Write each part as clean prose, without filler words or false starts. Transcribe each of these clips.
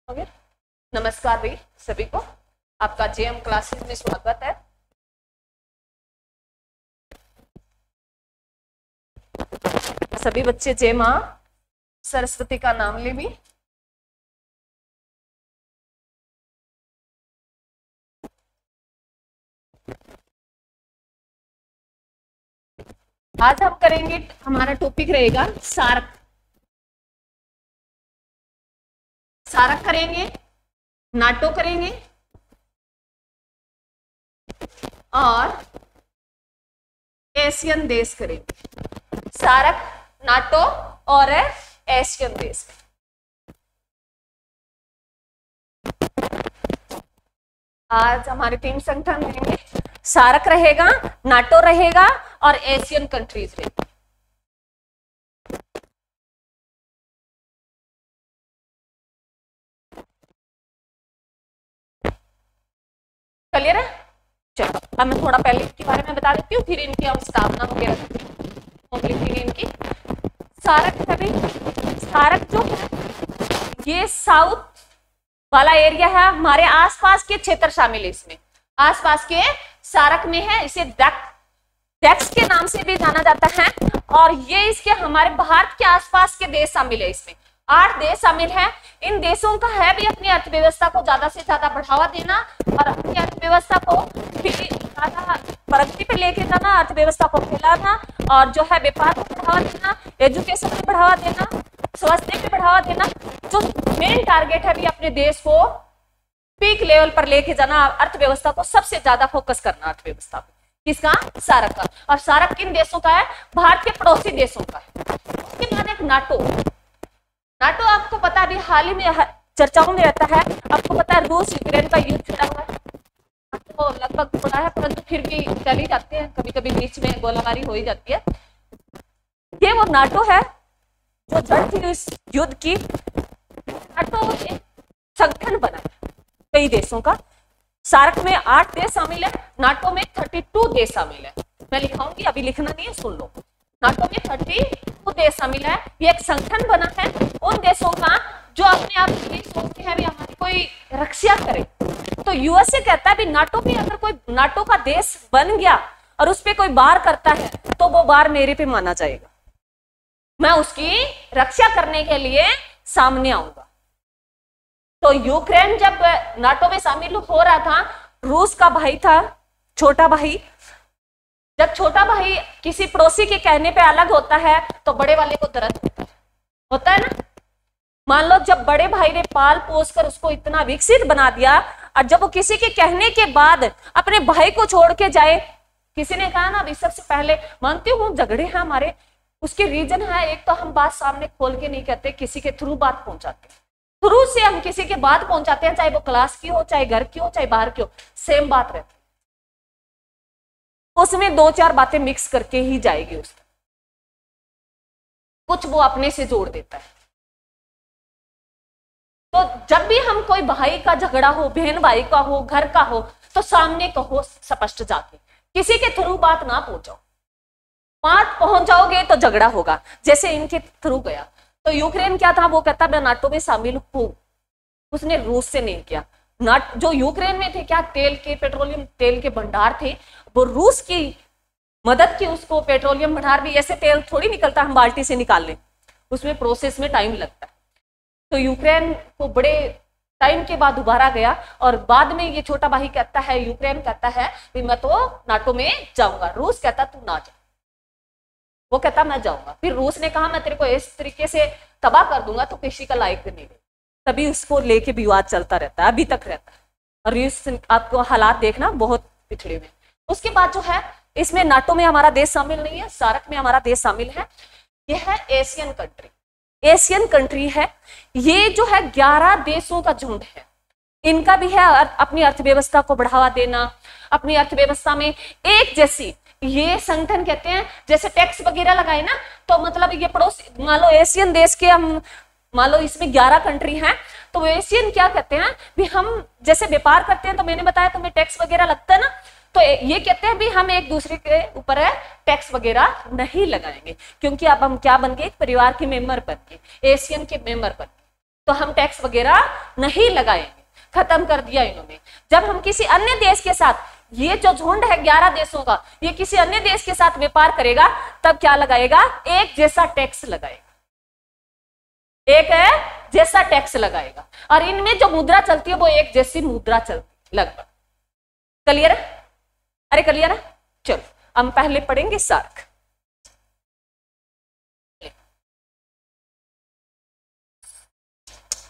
Okay, नमस्कार भाई सभी को, आपका जेएम क्लासेस में स्वागत है। सभी बच्चे जय मां सरस्वती का नाम ले भी। आज हम करेंगे, हमारा टॉपिक रहेगा सारक। सारक करेंगे, नाटो करेंगे और एशियन देश करेंगे। सारक, नाटो और एशियन देश। आज हमारे 3 संगठन रहेंगे, सारक रहेगा, नाटो रहेगा और एशियन कंट्रीज रहेगी। क्लियर है? चलो अब मैं थोड़ा पहले इनके बारे में बता देती हूँ, फिर इनकी हम स्थापना वगैरह लिखेंगे इनकी। सारक है भाई, सारक जो है ये साउथ वाला एरिया है, हमारे आसपास के क्षेत्र शामिल है इसमें, आसपास के सारक में है। इसे डेक्स के नाम से भी जाना जाता है और ये इसके हमारे भारत के आसपास के देश शामिल है। इसमें 8 देश शामिल है। इन देशों का है भी अपनी अर्थव्यवस्था को ज्यादा से ज्यादा बढ़ावा देना और अपनी अर्थव्यवस्था को ज्यादा प्रगति पे लेके जाना, अर्थव्यवस्था को फैलाना और जो है व्यापार को बढ़ावा देना, एजुकेशन को बढ़ावा देना, स्वास्थ्य पे बढ़ावा देना। जो मेन टारगेट है भी अपने देश को पीक लेवल पर लेके जाना, अर्थव्यवस्था को सबसे ज्यादा फोकस करना, अर्थव्यवस्था को। किसका? सारक का। और सारक किन देशों का है? भारत के पड़ोसी देशों का है। उसके बाद एक नाटो। नाटो आपको पता है अभी हाल ही में चर्चाओं में रहता है। आपको पता है रूस यूक्रेन का युद्ध चला हुआ है, तो लगभग थोड़ा है परंतु फिर भी चल ही जाते हैं, कभी कभी बीच में गोलाबारी हो ही जाती है। ये वो नाटो है जो जड़ थी इस युद्ध की। नाटो एक संगठन बना है कई देशों का। सारक में 8 देश शामिल है, नाटो में 32 देश शामिल है। मैं लिखाऊंगी, अभी लिखना नहीं है, सुन लो। नाटो में 32 देश शामिल है। ये एक संगठन बना है उन देशों का जो अपने आप ये सोचते हैं भी हमारी कोई रक्षा करे। तो यूएसए कहता है भी नाटो में अगर कोई नाटो का देश बन गया और उस पर कोई वार करता है तो वो वार मेरे पे माना जाएगा, मैं उसकी रक्षा करने के लिए सामने आऊंगा। तो यूक्रेन जब नाटो में शामिल हो रहा था, रूस का भाई था, छोटा भाई। जब छोटा भाई किसी पड़ोसी के कहने पे अलग होता है तो बड़े वाले को दर्द होता है ना। मान लो जब बड़े भाई ने पाल पोस कर उसको इतना विकसित बना दिया और जब वो किसी के कहने के बाद अपने भाई को छोड़ के जाए, किसी ने कहा ना अभी सबसे पहले, मानती हूँ झगड़े हैं हमारे, उसके रीजन है एक तो हम बात सामने खोल के नहीं कहते, किसी के थ्रू बात पहुंचाते हैं। थ्रू से हम किसी के बात पहुंचाते हैं, चाहे वो क्लास की हो, चाहे घर की हो, चाहे बाहर की हो, सेम बात रहती है। उसमें 2-4 बातें मिक्स करके ही जाएगी उसमें, कुछ वो अपने से जोड़ देता है। तो जब भी हम कोई भाई का झगड़ा हो, बहन भाई का हो, घर का हो, तो सामने कहो स्पष्ट जाके, किसी के थ्रू बात ना पहुंचाओ। बात पहुंच जाओगे तो झगड़ा होगा। जैसे इनके थ्रू गया तो यूक्रेन क्या था, वो कहता मैं नाटो में शामिल हूं, उसने रूस से नहीं किया। जो यूक्रेन में थे क्या, तेल के, पेट्रोलियम तेल के भंडार थे, वो रूस की मदद की उसको पेट्रोलियम भंडार भी, ऐसे तेल थोड़ी निकलता हम बाल्टी से निकाल लें, उसमें प्रोसेस में टाइम लगता है। तो यूक्रेन को बड़े टाइम के बाद उभारा गया और बाद में ये छोटा भाई कहता है, यूक्रेन कहता है कि मैं तो नाटो में जाऊंगा। रूस कहता तू ना जा, वो कहता मैं जाऊंगा। फिर रूस ने कहा मैं तेरे को इस तरीके से तबाह कर दूंगा तो किसी का लायक नहीं है। तभी उसको लेके विवाद चलता रहता है, अभी तक रहता है। और रूस आपको हालात देखना बहुत पिछड़े में। उसके बाद जो है इसमें नाटो में हमारा देश शामिल नहीं है, सारक में हमारा देश शामिल है। यह है एशियन कंट्री। एशियन कंट्री है, ये जो है 11 देशों का झुंड है। इनका भी है अपनी अर्थव्यवस्था को बढ़ावा देना, अपनी अर्थव्यवस्था में एक जैसी, ये संगठन कहते हैं जैसे टैक्स वगैरह लगाए ना, तो मतलब ये पड़ोस, मान लो एशियन देश के हम, मान लो इसमें 11 कंट्री हैं, तो वो एशियन क्या कहते हैं भी हम जैसे व्यापार करते हैं, तो मैंने बताया तुम्हें टैक्स वगैरह लगता है ना, तो ये कहते हैं भी हम एक दूसरे के ऊपर है टैक्स वगैरह नहीं लगाएंगे, क्योंकि अब हम क्या बन गए, एक परिवार के मेंबर बन गए, एशियन के मेंबर बन गए। तो हम टैक्स वगैरह नहीं लगाएंगे, खत्म कर दिया इन्होंने। जब हम किसी अन्य देश के साथ, ये जो झुंड है 11 देशों का, ये किसी अन्य देश के साथ व्यापार करेगा तब क्या लगाएगा, एक जैसा टैक्स लगाएगा, एक है जैसा टैक्स लगाएगा। और इनमें जो मुद्रा चलती है वो एक जैसी मुद्रा चलती लगभग। क्लियर है? अरे क्लियर है? चलो हम पहले पढ़ेंगे सार्क।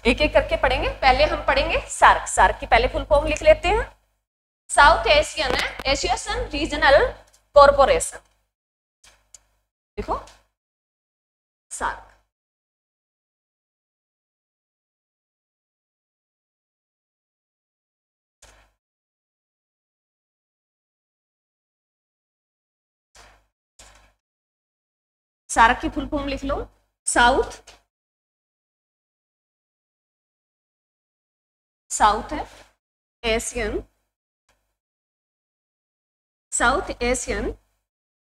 एक एक करके पढ़ेंगे। पहले हम पढ़ेंगे सार्क। सार्क की पहले फुल फॉर्म लिख लेते हैं। South Asian association regional corporation. देखो सार्क। सार्क की फुल फॉर्म लिख लो। साउथ है Asian, south Asian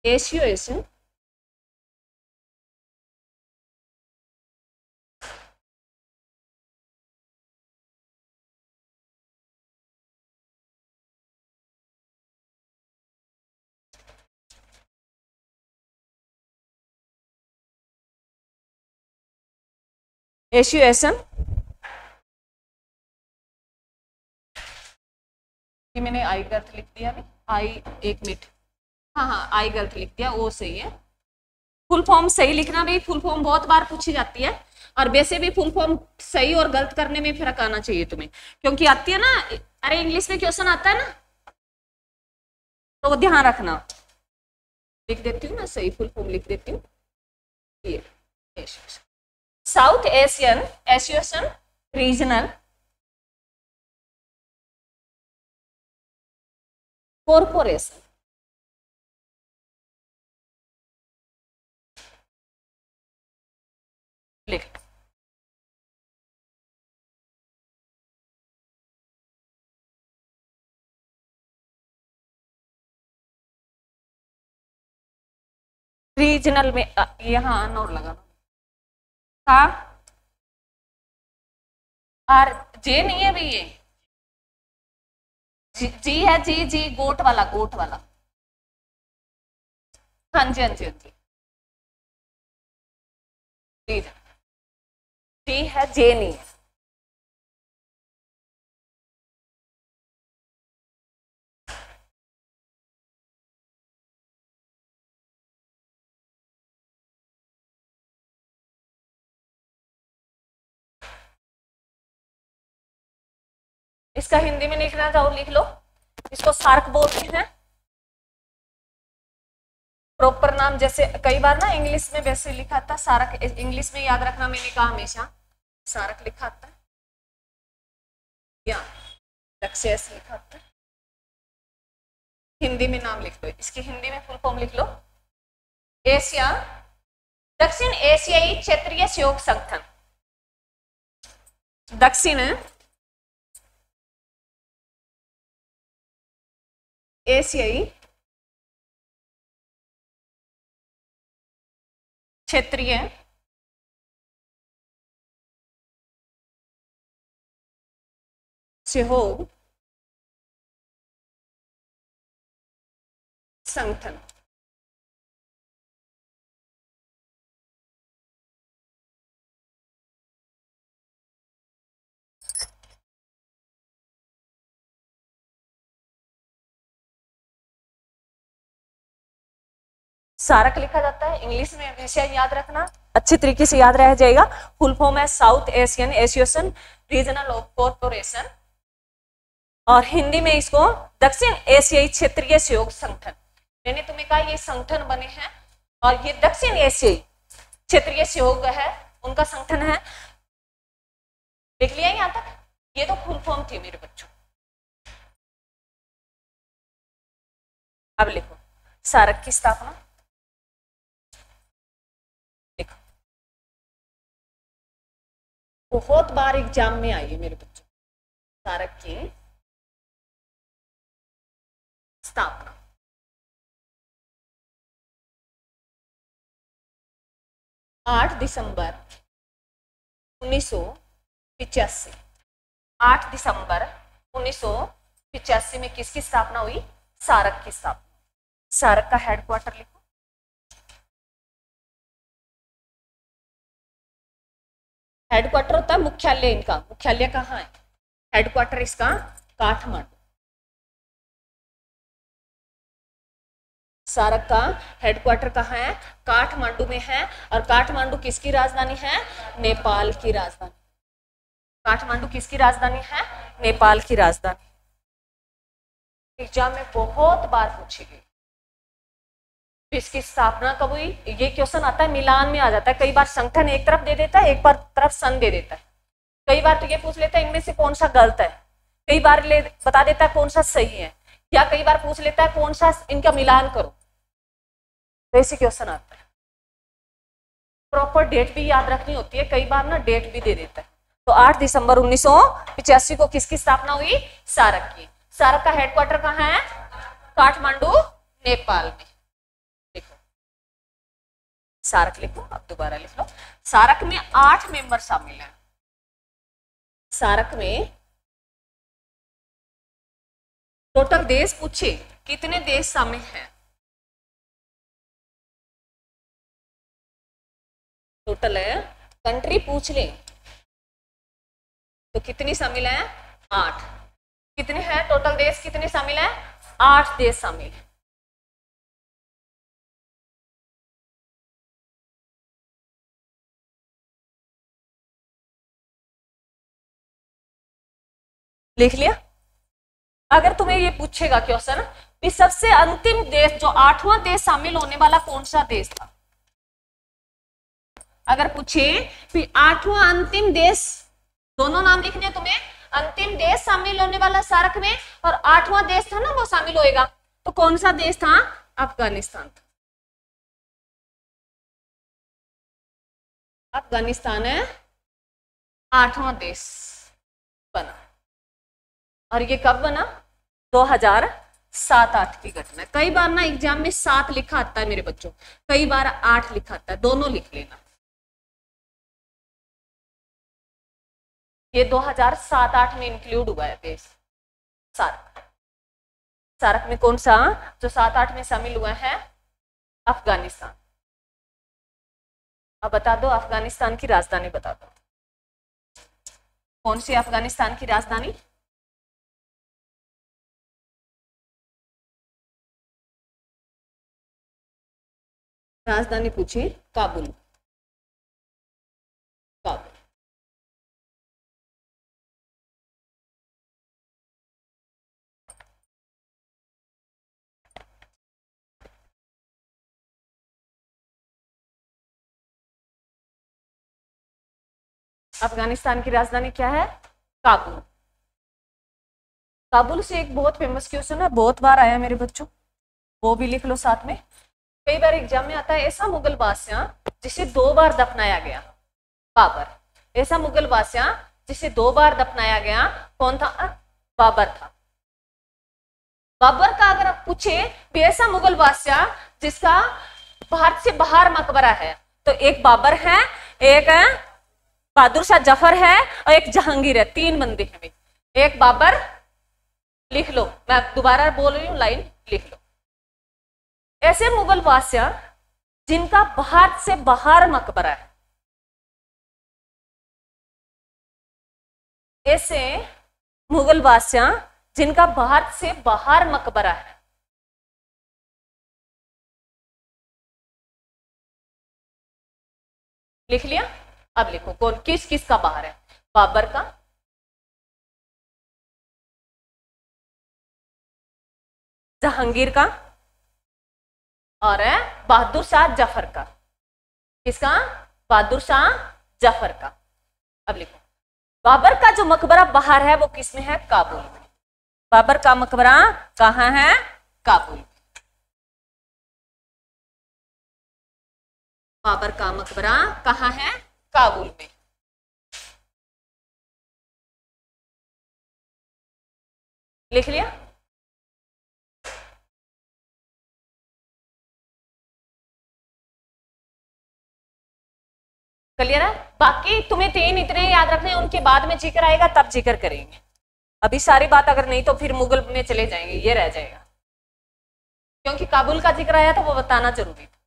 association association. ये मैंने आई गलत लिख दिया अभी। आई, एक मिनट, हाँ आई गलत लिख दिया, वो सही है। फुल फॉर्म सही लिखना भाई, फुल फॉर्म बहुत बार पूछी जाती है और वैसे भी फुल फॉर्म सही और गलत करने में फर्क आना चाहिए तुम्हें, क्योंकि आती है ना, अरे इंग्लिश में क्वेश्चन आता है ना, तो वो ध्यान रखना। लिख देती हूँ ना, सही फुल फॉर्म लिख देती हूँ। ये south Asian association regional corporation. लिख रीजनल में यहाँ नोट लगाना था। और जे नहीं है भाई, ये जी है, जी जी गोट वाला, गोट वाला। हाँ जी हाँ जी हाँ जी, जी है, जे नहीं है। इसका हिंदी में लिखना चाहो लिख लो। इसको सार्क बोलते हैं। प्रॉपर नाम जैसे कई बार ना इंग्लिश में वैसे लिखा था सार्क, इंग्लिश में याद रखना, मैंने कहा हमेशा सार्क लिखा था या सक्सेस लिखा था। हिंदी में नाम लिख लो, इसकी हिंदी में फुल फॉर्म लिख लो। एशिया, दक्षिण एशियाई क्षेत्रीय सहयोग संगठन। दक्षिण एशियाई क्षेत्रीय सहयोग संगठन। सार्क लिखा जाता है, इंग्लिश में हमेशा याद रखना, अच्छी तरीके से याद रह जाएगा। फुल फॉर्म है south Asian association regional corporation, और हिंदी में इसको दक्षिण एशियाई क्षेत्रीय सहयोग संगठन। मैंने तुम्हें कहा ये संगठन बने हैं और ये दक्षिण एशियाई क्षेत्रीय सहयोग है, उनका संगठन है। देख लिया यहां तक? ये तो फुल फॉर्म थी मेरे बच्चों। अब लिखो सार्क की स्थापना। देखो बहुत बार एग्जाम में आई है मेरे बच्चों, सार्क की स्थापना। आठ दिसंबर 1900 85, 8 दिसंबर 1985 में किसकी स्थापना हुई? सारक की स्थापना। सारक का हेडक्वार्टर लिखो। हेडक्वार्टर होता है मुख्यालय इनका। मुख्यालय कहाँ है? हेडक्वार्टर इसका काठमांडू। सारक का हेडक्वार्टर कहाँ है? काठमांडू में है। और काठमांडू किसकी राजधानी है? नेपाल की राजधानी। काठमांडू किसकी राजधानी है? नेपाल की राजधानी। एग्जाम में बहुत बार पूछी गई। इसकी स्थापना कब हुई? ये क्वेश्चन आता है मिलान में आ जाता है। कई बार संगठन एक तरफ दे देता है, एक बार तरफ सन दे देता है। कई बार तो ये पूछ लेता है इनमें से कौन सा गलत है, कई बार ले बता देता है कौन सा सही है, या कई बार पूछ लेता है कौन सा इनका मिलान करो। तो ऐसे क्वेश्चन आता है। प्रॉपर डेट भी याद रखनी होती है, कई बार ना डेट भी दे देता है। तो 8 दिसंबर 1985 को किसकी स्थापना हुई? सारक की। सारक का हेडक्वार्टर कहाँ है? काठमांडू, नेपाल में। लिखो सारक, लिखो। अब दोबारा लिख लो। सारक में 8 मेंबर शामिल हैं। सारक में टोटल देश पूछे कितने देश शामिल हैं? टोटल है कंट्री पूछ ले तो कितनी शामिल है? 8। कितने हैं टोटल देश? कितने शामिल हैं? 8 देश शामिल हैं। लिख लिया? अगर तुम्हें ये पूछेगा क्वेश्चन कि सबसे अंतिम देश, जो 8वां देश शामिल होने वाला कौन सा देश था? अगर पूछे कि 8वां अंतिम देश, दोनों नाम लिखने तुम्हें। अंतिम देश शामिल होने वाला सारक में, और 8वां देश था ना वो शामिल होएगा, तो कौन सा देश था? अफगानिस्तान था। अफगानिस्तान है 8वां देश बना। और ये कब बना? 2007-8 की घटना। कई बार ना एग्जाम में 7 लिखा आता है मेरे बच्चों, कई बार 8 लिखा आता है, दोनों लिख लेना। ये 2007-8 में इंक्लूड हुआ है देश सारक। सारक में कौन सा जो 7-8 में शामिल हुआ है? अफगानिस्तान। अब बता दो अफगानिस्तान की राजधानी बता दो। कौन सी अफगानिस्तान की राजधानी? राजधानी पूछिए। काबुल। काबुल। अफगानिस्तान की राजधानी क्या है? काबुल। काबुल से एक बहुत फेमस क्वेश्चन है, बहुत बार आया मेरे बच्चों, वो भी लिख लो साथ में। कई बार एग्जाम में आता है, ऐसा मुगल बादशाह जिसे 2 बार दफनाया गया? बाबर। ऐसा मुगल बादशाह जिसे 2 बार दफनाया गया कौन था? बाबर था। बाबर का अगर आप पूछे भी ऐसा मुगल बादशाह जिसका भारत से बाहर मकबरा है, तो एक बाबर है, एक बहादुर शाह जफर है, और एक जहांगीर है। 3 बंदे हैं। एक बाबर, लिख लो, मैं दोबारा बोल रही हूँ, लाइन लिख लो। ऐसे मुगल बादशाह जिनका भारत से बाहर मकबरा है, ऐसे मुगल बादशाह जिनका भारत से बाहर मकबरा है। लिख लिया? अब लिखो कौन किस किस का बाहर है? बाबर का, जहांगीर का, और है बहादुर शाह जफर का। किसका? बहादुर शाह जफर का। अब लिखो बाबर का जो मकबरा बाहर है वो किस में है? काबुल में। बाबर का मकबरा कहाँ है? काबुल। बाबर का मकबरा कहाँ है? काबुल में। लिख लिया? क्लियर है? बाकी तुम्हें 3 इतने याद रखने हैं, उनके बाद में जिक्र आएगा तब जिक्र करेंगे। अभी सारी बात अगर नहीं तो फिर मुगल में चले जाएंगे, ये रह जाएगा, क्योंकि काबुल का जिक्र आया तो वो बताना जरूरी था।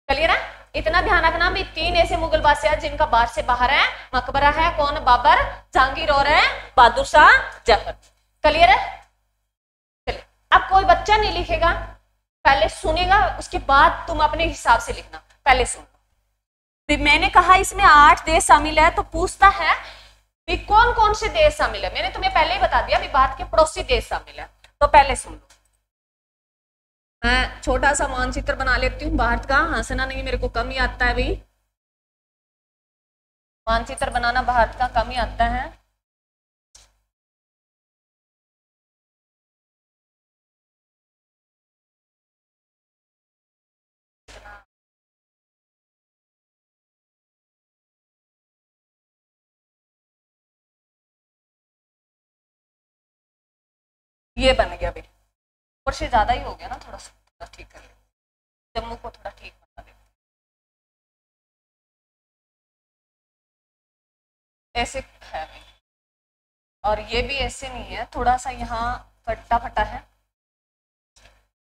क्लियर है? इतना ध्यान रखना भी 3 ऐसे मुगल बादशाह जिनका बाढ़ से बाहर है, मकबरा है, कौन? बाबर, जहांगीर और है बहादुर शाह जफर। क्लियर है? चलिए, अब कोई बच्चा नहीं लिखेगा, पहले सुनेगा, उसके बाद तुम अपने हिसाब से लिखना। पहले सुन। मैंने कहा इसमें 8 देश शामिल है, तो पूछता है भी कौन कौन से देश शामिल है। मैंने तुम्हें पहले ही बता दिया भी भारत के पड़ोसी देश शामिल है। तो पहले सुन लो, मैं छोटा सा मानचित्र बना लेती हूँ भारत का। हंसना नहीं, मेरे को कम ही आता है भाई, मानचित्र बनाना भारत का कम ही आता है। ये बन गया भाई, ऊपर से ज्यादा ही हो गया ना, थोड़ा सा ठीक कर ले, जम्मू को थोड़ा ठीक बना दे। ऐसे है भाई, और ये भी ऐसे नहीं है, थोड़ा सा यहाँ फटा फटा है।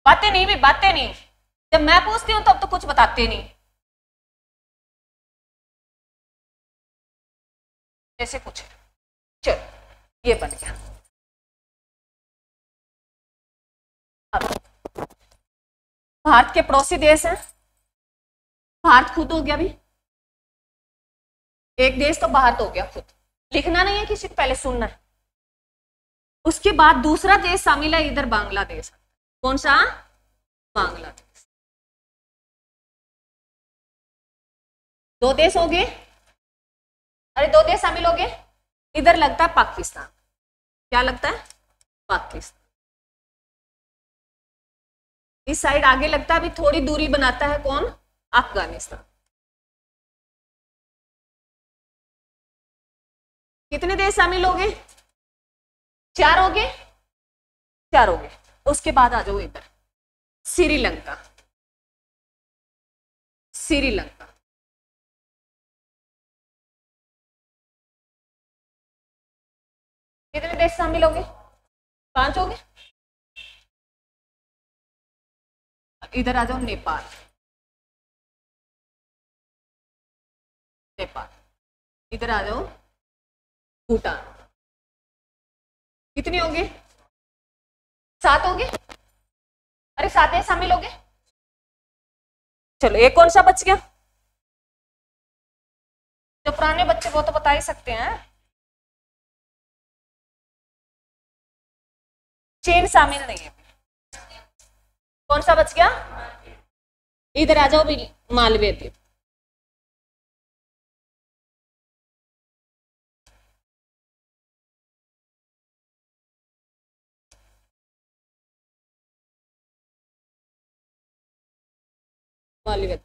बातें नहीं भी, बातें नहीं, जब मैं पूछती हूँ तब तो कुछ बताते नहीं। ऐसे कुछ, चलो ये बन गया। भारत के पड़ोसी देश हैं, भारत खुद हो गया भी, एक देश तो भारत हो गया खुद। लिखना नहीं है किसी को, पहले सुनना है। उसके बाद दूसरा देश शामिल है इधर, बांग्लादेश। कौन सा? बांग्लादेश। 2 देश हो गए, अरे 2 देश शामिल हो गए। इधर लगता है पाकिस्तान, क्या लगता है? पाकिस्तान। इस साइड आगे लगता है, अभी थोड़ी दूरी बनाता है कौन? अफगानिस्तान। कितने देश शामिल हो गए? 4 हो गए, 4 हो गए। उसके बाद आ जाओ इधर, श्रीलंका। श्रीलंका कितने देश शामिल हो गए? 5 हो गए। इधर आ जाओ, नेपाल। नेपाल। इधर आ जाओ, भूटान। कितने हो गए? 7 हो गए। अरे 7 देश शामिल हो गए। चलो एक कौन सा बच गया? जो पुराने बच्चे वो तो बता ही सकते हैं। चीन शामिल नहीं है। कौन सा बच गया? इधर आ जाओ भी, मालवे द्वीप। मालवे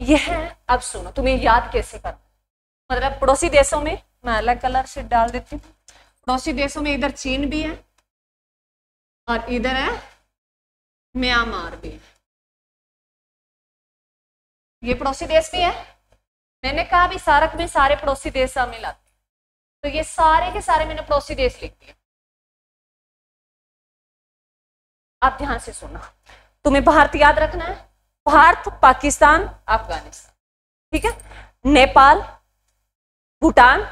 यह है। अब सुनो, तुम्हें याद कैसे करना, मतलब पड़ोसी देशों में मैं अलग कलर से डाल देती हूँ। पड़ोसी देशों में इधर चीन भी है और इधर है म्यांमार भी। ये पड़ोसी देश भी है। मैंने कहा भी सार्क में सारे पड़ोसी देश शामिल आते, तो ये सारे के सारे मैंने पड़ोसी देश लिख दिए। आप ध्यान से सुनना, तुम्हें भारत याद रखना है, भारत, पाकिस्तान, अफगानिस्तान, ठीक है, नेपाल, भूटान,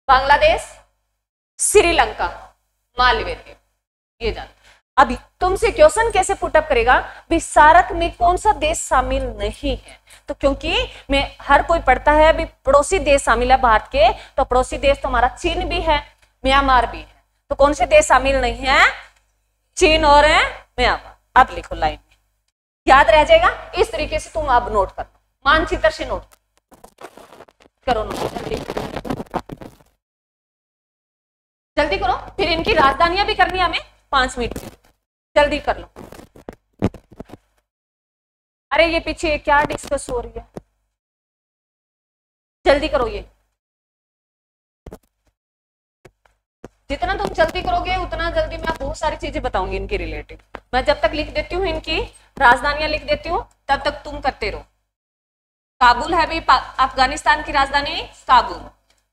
बांग्लादेश, श्रीलंका, मालवे द्वीप, ये जान। अभी तुमसे क्वेश्चन कैसे पुटअप करेगा भी सार्क में कौन सा देश शामिल नहीं है, तो क्योंकि मैं हर कोई पढ़ता है भी पड़ोसी देश शामिल है भारत के, तो पड़ोसी देश तो हमारा चीन भी है, म्यांमार भी है, तो कौन से देश शामिल नहीं है? चीन और है म्यांमार। अब लिखो लाइन में, याद रह जाएगा। इस तरीके से तुम अब नोट करो, मानचित्र से नोट करो, जल्दी करो, फिर इनकी राजधानियां भी करनी है हमें 5 मिनट में, जल्दी कर लो। अरे ये पीछे क्या डिस्कस हो रही है, जल्दी करो। ये जितना तुम जल्दी करोगे उतना जल्दी मैं बहुत सारी चीजें बताऊंगी इनके रिलेटेड। मैं जब तक लिख देती हूँ इनकी राजधानियां लिख देती हूँ, तब तक तुम करते रहो। काबुल है भी अफगानिस्तान की राजधानी काबुल,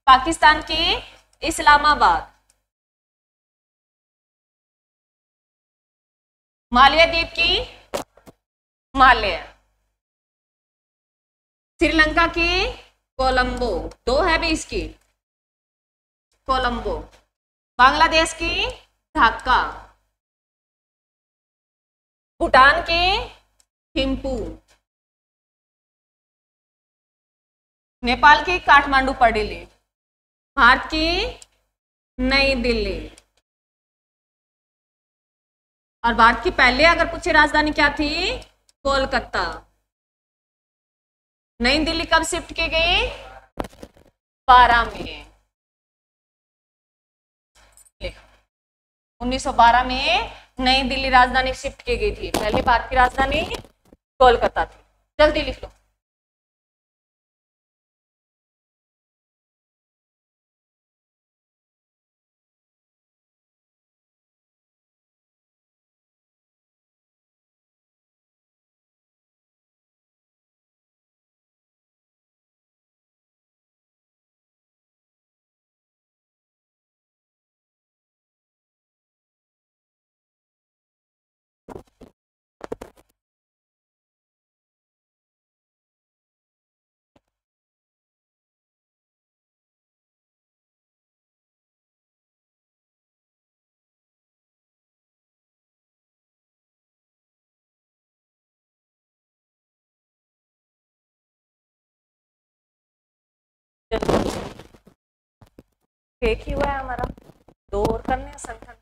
पाकिस्तान की इस्लामाबाद, मालया द्वीप की माल्या, श्रीलंका की कोलंबो, दो है भी इसकी कोलंबो, बांग्लादेश की ढाका, भूटान की थिम्पू, नेपाल की काठमांडू पढ़ ली, भारत की नई दिल्ली। और भारत की पहले अगर पूछे राजधानी क्या थी, कोलकाता। नई दिल्ली कब शिफ्ट की गई, 12 में, 1912 में नई दिल्ली राजधानी शिफ्ट की गई थी। पहले भारत की राजधानी कोलकाता थी। जल्दी लिख लो। एक ही हुआ है हमारा, दो और करने हैं संख्या।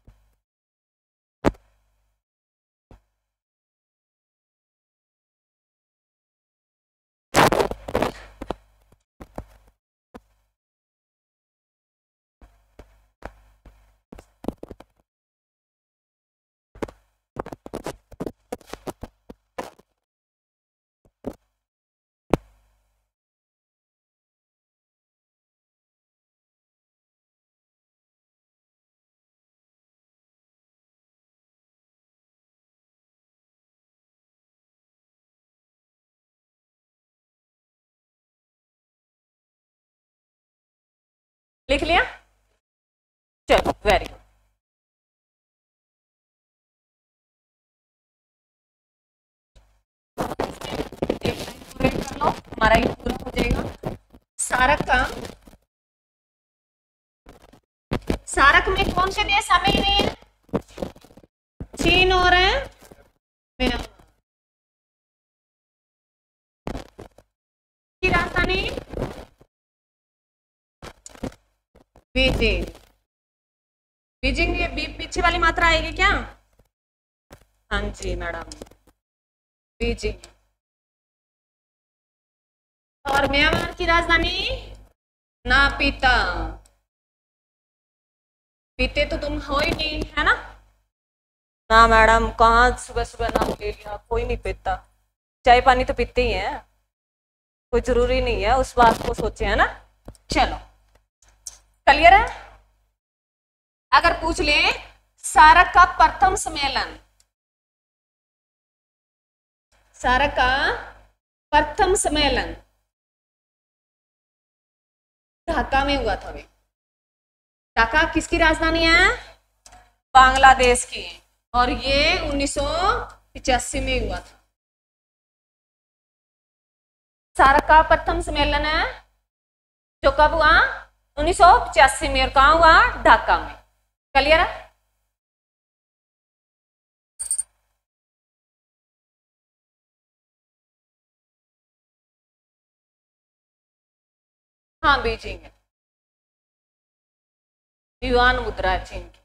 लिख लिया, चलो वेरी गुड। कर लो, हमारा ये पूरा हो जाएगा। सारक में कौन से देश शामिल नहीं है, चीन और म्यांमार। की राजधानी बीजिंग। बीजिंग ये पीछे वाली मात्रा आएगी क्या, हाँ जी मैडम, बीजिंग। और म्यांमार की राजधानी नापिता। पीते तो तुम हो ही नहीं, है ना? ना मैडम, कहाँ सुबह सुबह नाम ले लिया, कोई नहीं पीता। चाय पानी तो पीते ही है, कोई जरूरी नहीं है उस बात को सोचे, है ना? चलो क्लियर है। अगर पूछ ले सारक का प्रथम सम्मेलन, सारक का प्रथम सम्मेलन ढाका में हुआ था। वे ढाका किसकी राजधानी है, बांग्लादेश की, और ये 1985 में हुआ था। सारक का प्रथम सम्मेलन है जो कब हुआ, 1985 में, और कहां हुआ, ढाका में। क्लियर है। हाँ बीजिंग है, युआन मुद्रा है चीन की।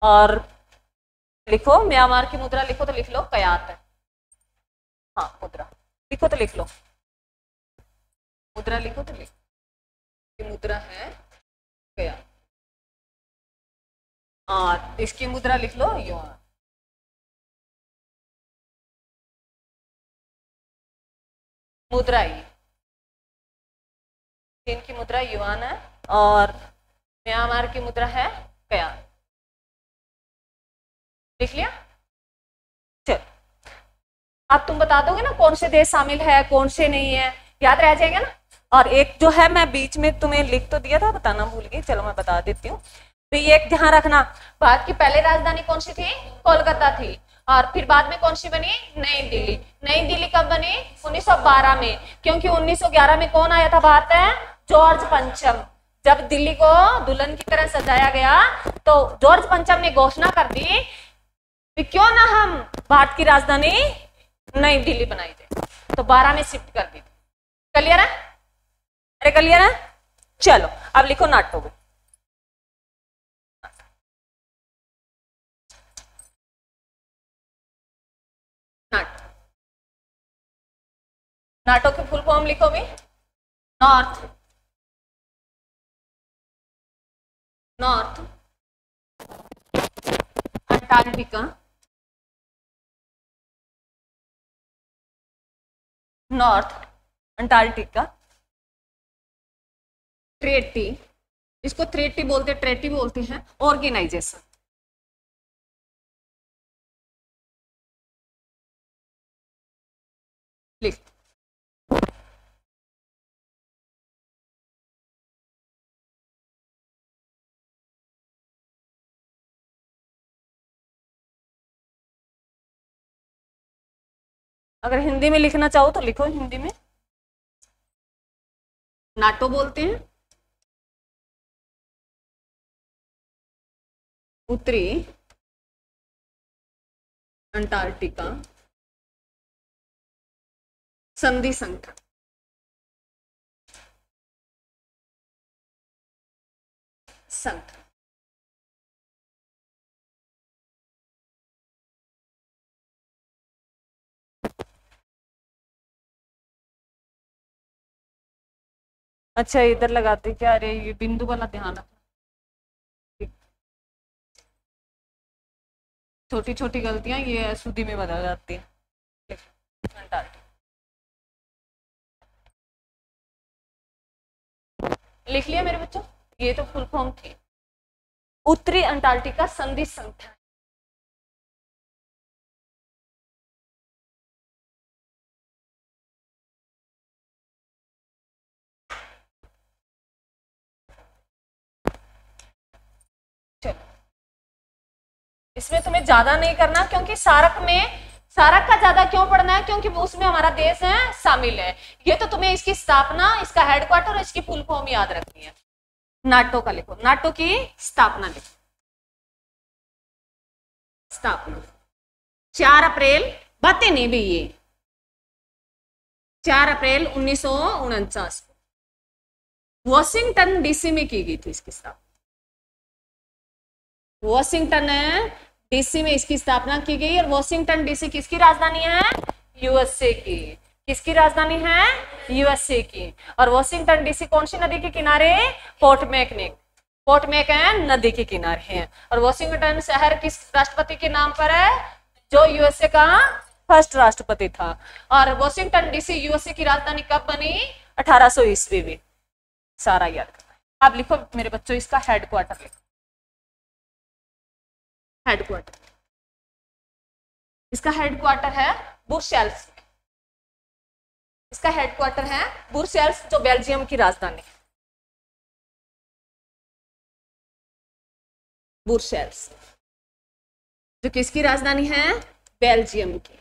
और लिखो म्यांमार की मुद्रा, लिखो तो लिख लो कयात है। हाँ मुद्रा लिखो तो लिख लो, मुद्रा लिखो तो लिखो, ये मुद्रा है कयात। हाँ इसकी मुद्रा लिख लो युआन। मुद्रा ये चीन की मुद्रा युआन है और म्यांमार की मुद्रा है कयात। लिख लिया। चल अब तुम बता दोगे ना कौन से देश शामिल है कौन से नहीं है, याद रह जाएगा ना। और एक जो है मैं बीच में तुम्हें लिख तो दिया था, बताना भूल गई, चलो मैं बता देती हूँ। तो ये एक ध्यान रखना, भारत की पहले राजधानी कौन सी थी, कोलकाता थी। और फिर बाद में कौन सी बनी, नई दिल्ली। नई दिल्ली कब बनी, 1912 में, क्योंकि 1911 में कौन आया था भारत है, जॉर्ज पंचम। जब दिल्ली को दुल्हन की तरह सजाया गया तो जॉर्ज पंचम ने घोषणा कर दी कि क्यों ना हम भारत की राजधानी नई दिल्ली बनाई जाए, तो 12 में शिफ्ट कर दी थी। क्लियर है, अरे क्लियर है। चलो अब लिखो नाटो में। नाटो, नाटो की फुल फॉर्म लिखो भी, north north Antarctica north Antarctica treaty, इसको ट्रेटी बोलते, ट्रेटी बोलते हैं, ऑर्गेनाइजेशन। लिख, अगर हिंदी में लिखना चाहो तो लिखो हिंदी में। नाटो बोलते हैं उत्तरी अंटार्कटिका संधि संगठन। संगठन, अच्छा इधर लगाते क्या, अरे ये बिंदु वाला ध्यान रखना, छोटी छोटी गलतियां ये सुधी में बदल जाती है। लिख लिया मेरे बच्चों, ये तो फुल फॉर्म थी, उत्तरी अंटार्कटिका संधि संगठन। चलो इसमें तुम्हें ज्यादा नहीं करना, क्योंकि सारक में, सारक का ज्यादा क्यों पढ़ना है, क्योंकि उसमें हमारा देश है शामिल है। ये तो तुम्हें इसकी स्थापना, इसका हेडक्वार्टर और इसकी फुल फॉर्म याद रखनी है। नाटो का लिखो, नाटो की स्थापना लिखो, स्थापना 4 अप्रैल, बातें नहीं भी ये 4 अप्रैल 1949 को वॉशिंगटन डीसी में की गई थी इसकी स्थापना। वॉशिंगटन डीसी में इसकी स्थापना की गई। और वॉशिंगटन डीसी किसकी राजधानी है, यूएसए की। किसकी राजधानी है, यूएसए की। और वॉशिंगटन डीसी कौन सी नदी के किनारे, पोटमैकनिक, पोटमैकन नदी के किनारे है। और वॉशिंगटन शहर किस राष्ट्रपति के नाम पर है, जो यूएसए का फर्स्ट राष्ट्रपति था। और वॉशिंगटन डीसी यूएसए की राजधानी कब बनी, 1800 ईस्वी में। सारा याद करना। अब लिखो मेरे बच्चों इसका हेडक्वार्टर लिखो, हेडक्वार्टर, इसका हेडक्वार्टर है ब्रुसेल्स में। इसका हेडक्वार्टर है ब्रुसेल्स, जो बेल्जियम की राजधानी है। ब्रुसेल्स जो किसकी राजधानी है, बेल्जियम की।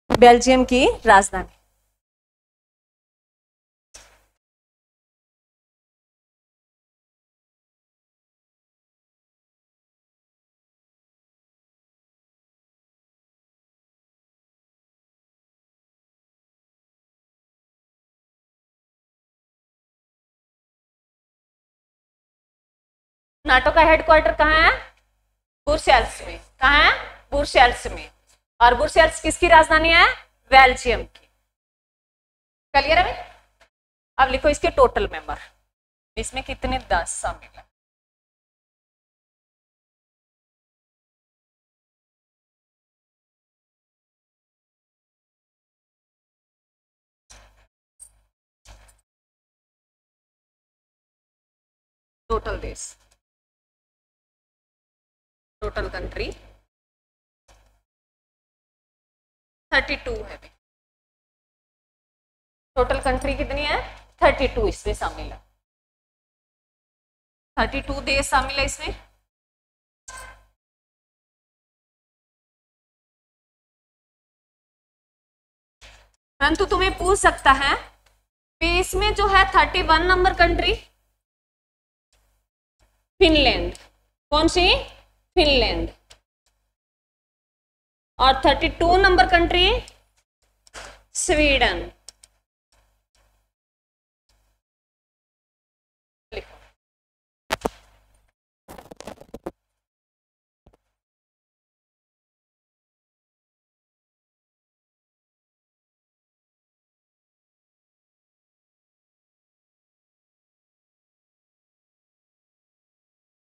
बेल्जियम की राजधानी। नाटो का हेडक्वार्टर कहाँ है, ब्रुसेल्स में। कहाँ है, ब्रुसेल्स में। और ब्रुसेल्स किसकी राजधानी है, बेल्जियम की। क्लियर है। अब लिखो इसके टोटल मेंबर, इसमें कितने 10 शामिल है। टोटल देश टोटल कंट्री 32 है। टोटल कंट्री कितनी है? 32 इसमें शामिल है। 32 देश शामिल है इसमें। परंतु तुम्हें पूछ सकता है कि इसमें जो है 31 नंबर कंट्री फिनलैंड, कौन सी? फिनलैंड। और 32 नंबर कंट्री स्वीडन।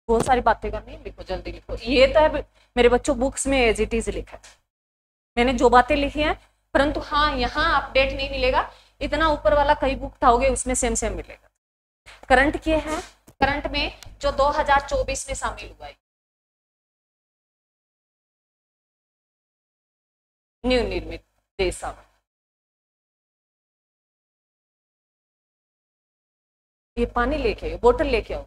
बहुत सारी बातें करनी है, लिखो जल्दी लिखो। ये तो है मेरे बच्चों बुक्स में एज इट इज लिखा है, मैंने जो बातें लिखी हैं, परंतु हाँ यहाँ अपडेट नहीं मिलेगा। इतना ऊपर वाला कई बुक उठाओगे उसमें सेम सेम मिलेगा। करंट क्या है? करंट में जो 2024 में शामिल हुआ है, न्यू निर्मित देश। ये पानी लेके आओ, बोतल लेके आओ।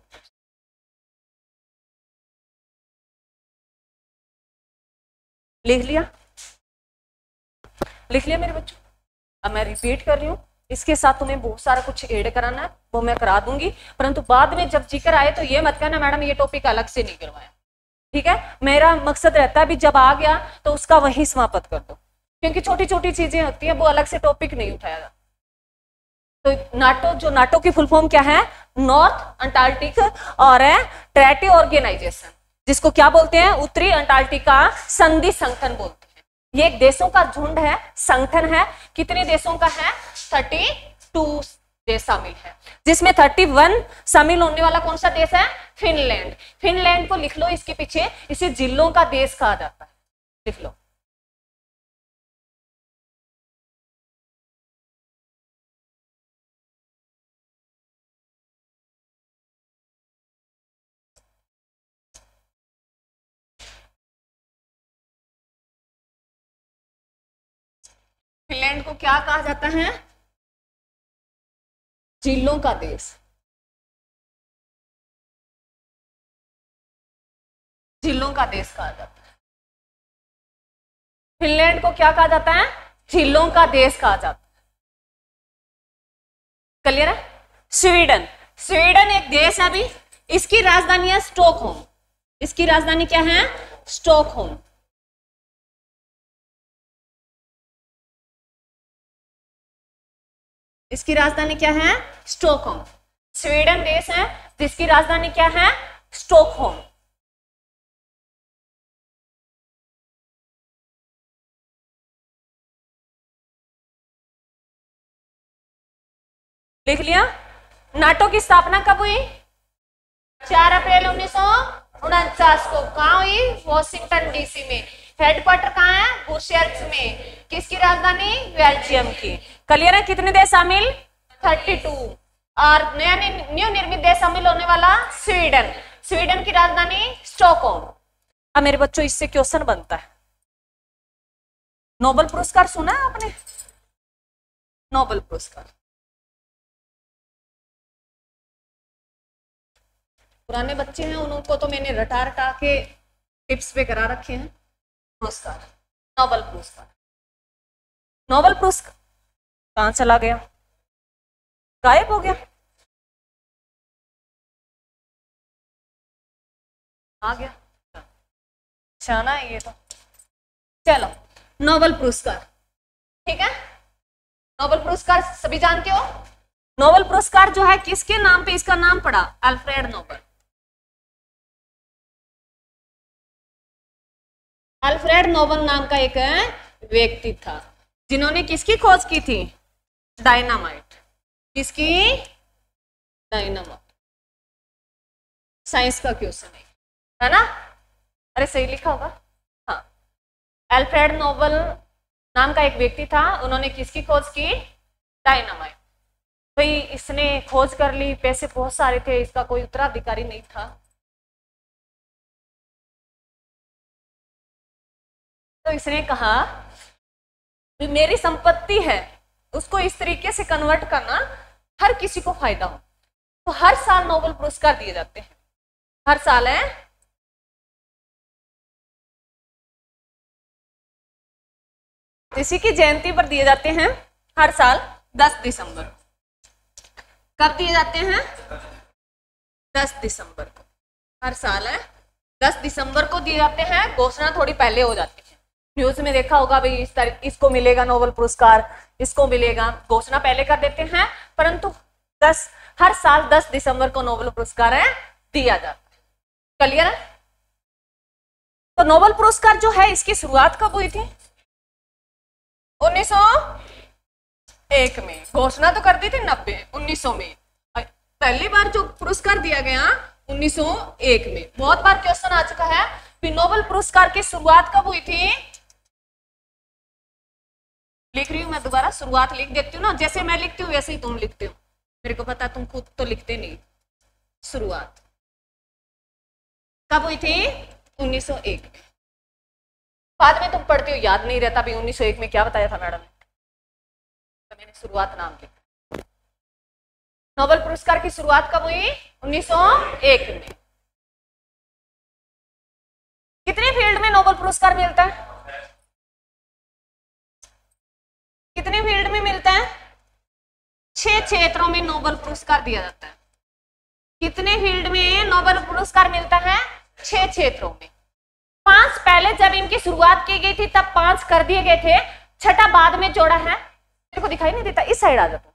लिख लिया? लिख लिया मेरे बच्चों? अब मैं रिपीट कर रही हूँ, इसके साथ तुम्हें बहुत सारा कुछ ऐड कराना है, वो मैं करा दूंगी, परंतु बाद में जब जिक्र आए तो ये मत कहना मैडम ये टॉपिक अलग से नहीं करवाया। ठीक है, मेरा मकसद रहता है भी जब आ गया तो उसका वही समाप्त कर दो, क्योंकि छोटी छोटी चीजें होती हैं वो अलग से टॉपिक नहीं उठाया जाता। तो नाटो, जो नाटो की फुल फॉर्म क्या है? नॉर्थ अंटार्कटिक और ट्रेटी ऑर्गेनाइजेशन, जिसको क्या बोलते हैं? उत्तरी अंटार्कटिका संधि संगठन बोलते हैं। ये एक देशों का झुंड है, संगठन है। कितने देशों का है? 32 देश शामिल है, जिसमें 31 शामिल होने वाला कौन सा देश है? फिनलैंड। फिनलैंड को लिख लो इसके पीछे, इसे जिलों का देश कहा जाता है, लिख लो। फिनलैंड को क्या कहा जाता है? जिलों का देश। जिलों का देश कहा जाता है। फिनलैंड को क्या कहा जाता है? जिलों का देश कहा जाता है। क्लियर है? स्वीडन, स्वीडन एक देश है अभी, इसकी राजधानी है स्टॉकहोम। इसकी राजधानी क्या है? स्टॉकहोम। इसकी राजधानी क्या है? स्टॉकहोम। स्वीडन देश है जिसकी राजधानी क्या है? स्टॉकहोम। लिख लिया? नाटो की स्थापना कब हुई? 4 अप्रैल 1949 को। कहाँ हुई? वॉशिंगटन डीसी में। हेडक्वार्टर कहाँ है? ब्रुसेल्स में। किसकी राजधानी? बेल्जियम की। क्लियर है? कितने देश शामिल? 32। और नया न्यू निर्मित देश शामिल होने वाला स्वीडन। स्वीडन की राजधानी स्टॉकहोम। अब मेरे बच्चों इससे क्वेश्चन बनता है, नोबेल पुरस्कार सुना है आपने? नोबेल पुरस्कार पुराने बच्चे हैं उनको तो मैंने रटा रटा के टिप्स पे करा रखे हैं। पुरस्कार, नोबेल पुरस्कार। नोबेल पुरस्कार कहां चला गया? गायब हो गया? आ गया? शाना है ये तो। चलो, नोबेल पुरस्कार, ठीक है। नोबेल पुरस्कार सभी जानते हो। नोबेल पुरस्कार जो है किसके नाम पे इसका नाम पड़ा? Alfred Nobel. अल्फ्रेड नोबेल नाम का एक व्यक्ति था जिन्होंने किसकी खोज की थी? डायनामाइट। किसकी? डायनामाइट। साइंस का क्वेश्चन है ना? अरे सही लिखा होगा। हाँ, अल्फ्रेड नोबेल नाम का एक व्यक्ति था, उन्होंने किसकी खोज की? डायनामाइट। भाई इसने खोज कर ली, पैसे बहुत सारे थे, इसका कोई उत्तराधिकारी नहीं था। तो इसने कहा मेरी संपत्ति है उसको इस तरीके से कन्वर्ट करना हर किसी को फायदा हो। तो हर साल नोबेल पुरस्कार दिए जाते हैं, हर साल है। इसी की जयंती पर दिए जाते हैं हर साल 10 दिसंबर। कब दिए जाते हैं? 10 दिसंबर को, हर साल है 10 दिसंबर को दिए जाते हैं। घोषणा थोड़ी पहले हो जाती है, न्यूज में देखा होगा भाई इस तारीख इसको मिलेगा नोबेल पुरस्कार, इसको मिलेगा, घोषणा पहले कर देते हैं, परंतु हर साल 10 दिसंबर को नोबेल पुरस्कार है दिया जाता है। क्लियर है? तो नोबेल पुरस्कार जो है इसकी शुरुआत कब हुई थी? 1901 में। घोषणा तो कर दी थी 1900 में। पहली बार जो पुरस्कार दिया गया 1901 में। बहुत बार क्वेश्चन आ चुका है कि नोबेल पुरस्कार की शुरुआत कब हुई थी। लिख रही हूं मैं दोबारा, शुरुआत लिख देती हूँ ना, जैसे मैं लिखती हूँ वैसे ही तुम लिखते हो, मेरे को पता तुम खुद तो लिखते नहीं। शुरुआत कब हुई थी? 1901 में। बाद में तुम पढ़ते हो याद नहीं रहता भाई 1901 में क्या बताया था मैडम ने, तो मैंने शुरुआत नाम लिखा। नोबेल पुरस्कार की शुरुआत कब हुई? 1901 में। कितने फील्ड में नोबेल पुरस्कार मिलता है? कितने फील्ड में मिलता है? 6 क्षेत्रों में नोबेल पुरस्कार दिया जाता है। कितने फील्ड में नोबेल पुरस्कार मिलता है? 6 क्षेत्रों में। 5 पहले जब इनकी शुरुआत की गई थी तब 5 कर दिए गए थे, छठा बाद में जोड़ा है। मेरे को दिखाई नहीं देता, इस साइड आ जाता,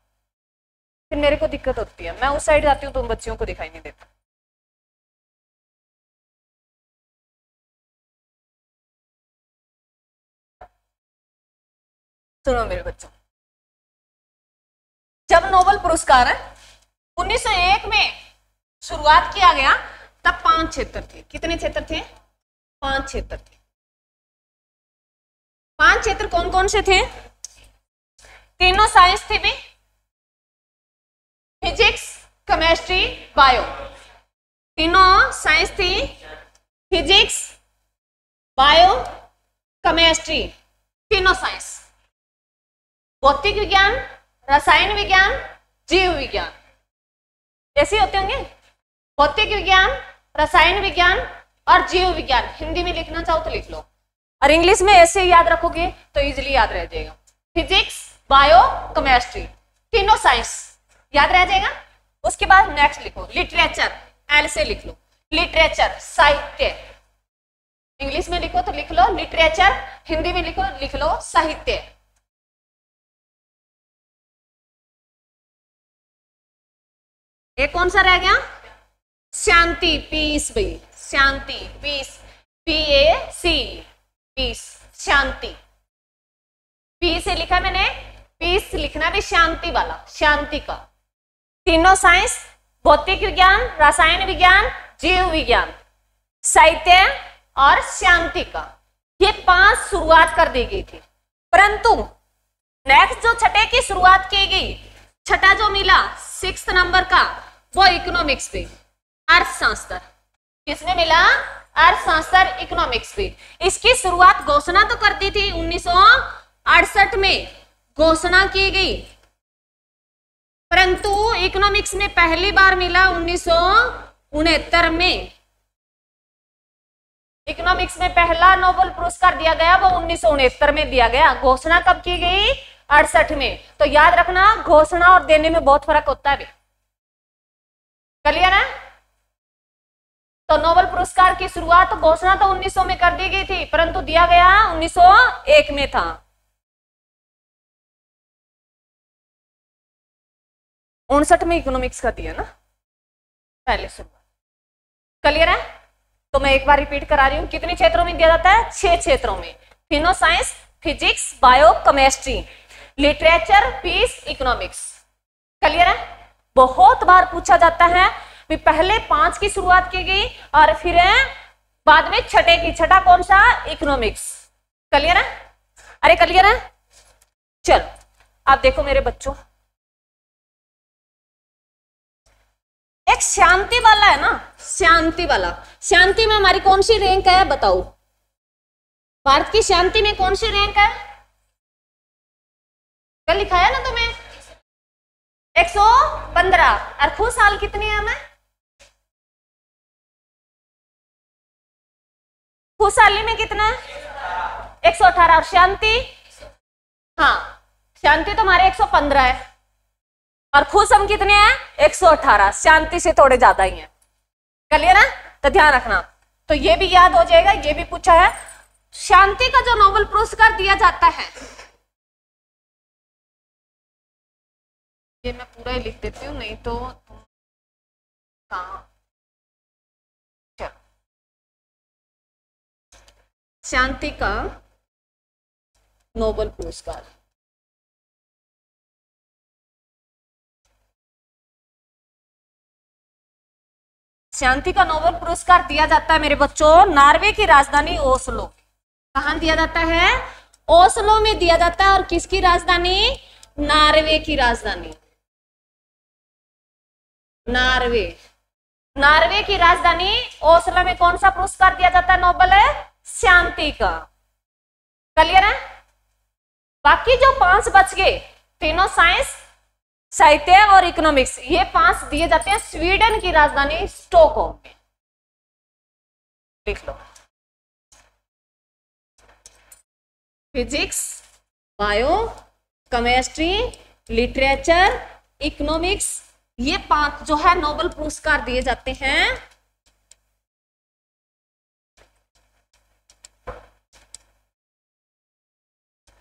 फिर मेरे को दिक्कत होती है, मैं उस साइड जाती हूँ तो बच्चियों को दिखाई नहीं देता। सुनो मेरे बच्चों, जब नोबेल पुरस्कार 1901 में शुरुआत किया गया तब 5 क्षेत्र थे। कितने क्षेत्र थे? 5 क्षेत्र थे। 5 क्षेत्र कौन कौन से थे? तीनों साइंस थे भी, फिजिक्स, केमिस्ट्री, बायो। तीनों साइंस थी, फिजिक्स, बायो, केमिस्ट्री, तीनों साइंस। भौतिक विज्ञान, रसायन विज्ञान, जीव विज्ञान, ऐसे होते होंगे। भौतिक विज्ञान, रसायन विज्ञान और जीव विज्ञान। हिंदी में लिखना चाहो तो लिख लो, और इंग्लिश में ऐसे याद रखोगे तो इजीली याद रह जाएगा। फिजिक्स, बायो, केमिस्ट्री, तीनों साइंस याद रह जाएगा। उसके बाद नेक्स्ट लिखो लिटरेचर, एल से लिख लो, लिटरेचर साहित्य। इंग्लिश में लिखो तो लिख लो लिटरेचर, हिंदी में लिखो लिख लो साहित्य। एक कौन सा रह गया? शांति, पीस भाई, शांति, पीस, PAC, पीस, शांति। पी से लिखा मैंने, पीस लिखना भी शांति वाला, शांति का। तीनों साइंस, भौतिक विज्ञान, रसायन विज्ञान, जीव विज्ञान, साहित्य और शांति का। ये 5 शुरुआत कर दी गई थी, परंतु नेक्स्ट जो छठे की शुरुआत की गई, छठा जो मिला 6th नंबर का, वो इकोनॉमिक्स पे, अर्थशास्त्र। किसमें मिला? अर्थशास्त्र, इकोनॉमिक्स पे। इसकी शुरुआत घोषणा तो कर दी थी 1968 में घोषणा की गई, परंतु इकोनॉमिक्स में पहली बार मिला 1969 में। इकोनॉमिक्स में पहला नोबेल पुरस्कार दिया गया वो 1969 में दिया गया। घोषणा कब की गई? 68 में। तो याद रखना, घोषणा और देने में बहुत फर्क होता है। क्लियर है? तो नोबेल पुरस्कार की शुरुआत घोषणा तो 1900 में कर दी गई थी, परंतु दिया गया 1901 में था। 59 में इकोनॉमिक्स का दिया ना पहले शुरुआत। क्लियर है? तो मैं एक बार रिपीट करा रही हूं, कितने क्षेत्रों में दिया जाता है? 6 क्षेत्रों में। तीनों science, physics, bio, chemistry, literature, peace, economics. Clear है? बहुत बार पूछा जाता है कि पहले 5 की शुरुआत की गई और फिर बाद में छठे की। छठा कौन सा? इकोनॉमिक्स। क्लियर है? अरे क्लियर है? चलो आप देखो मेरे बच्चों, एक शांति वाला है ना, शांति वाला। शांति में हमारी कौन सी रैंक है बताओ? भारत की शांति में कौन सी रैंक है? कल लिखाया ना तुम्हें 115। और खुशहाल कितनी है हमें? खुशहाली में कितना है? 118। और शांति? हाँ, शांति तुम्हारे 115 है और खुश हम कितने हैं? 118। शांति से थोड़े ज्यादा ही हैं। क्लियर है? तो ध्यान रखना। तो ये भी याद हो जाएगा, ये भी पूछा है। शांति का जो नोबेल पुरस्कार दिया जाता है, ये मैं पूरा ही लिख देती हूँ, नहीं तो कहाँ। चलो, शांति का नोबेल पुरस्कार, शांति का नोबेल पुरस्कार दिया जाता है मेरे बच्चों नॉर्वे की राजधानी ओस्लो। कहां दिया जाता है? ओस्लो में दिया जाता है। और किसकी राजधानी? नॉर्वे की राजधानी, नॉर्वे। नॉर्वे की राजधानी ओस्लो में कौन सा पुरस्कार दिया जाता है? नोबेल है शांति का। क्लियर है? बाकी जो 5 बच गए, तीनों साइंस, साहित्य और इकोनॉमिक्स, ये 5 दिए जाते हैं स्वीडन की राजधानी स्टॉकहोम में। लिख लो, physics, bio, chemistry, literature, economics, ये 5 जो है नोबेल पुरस्कार दिए जाते हैं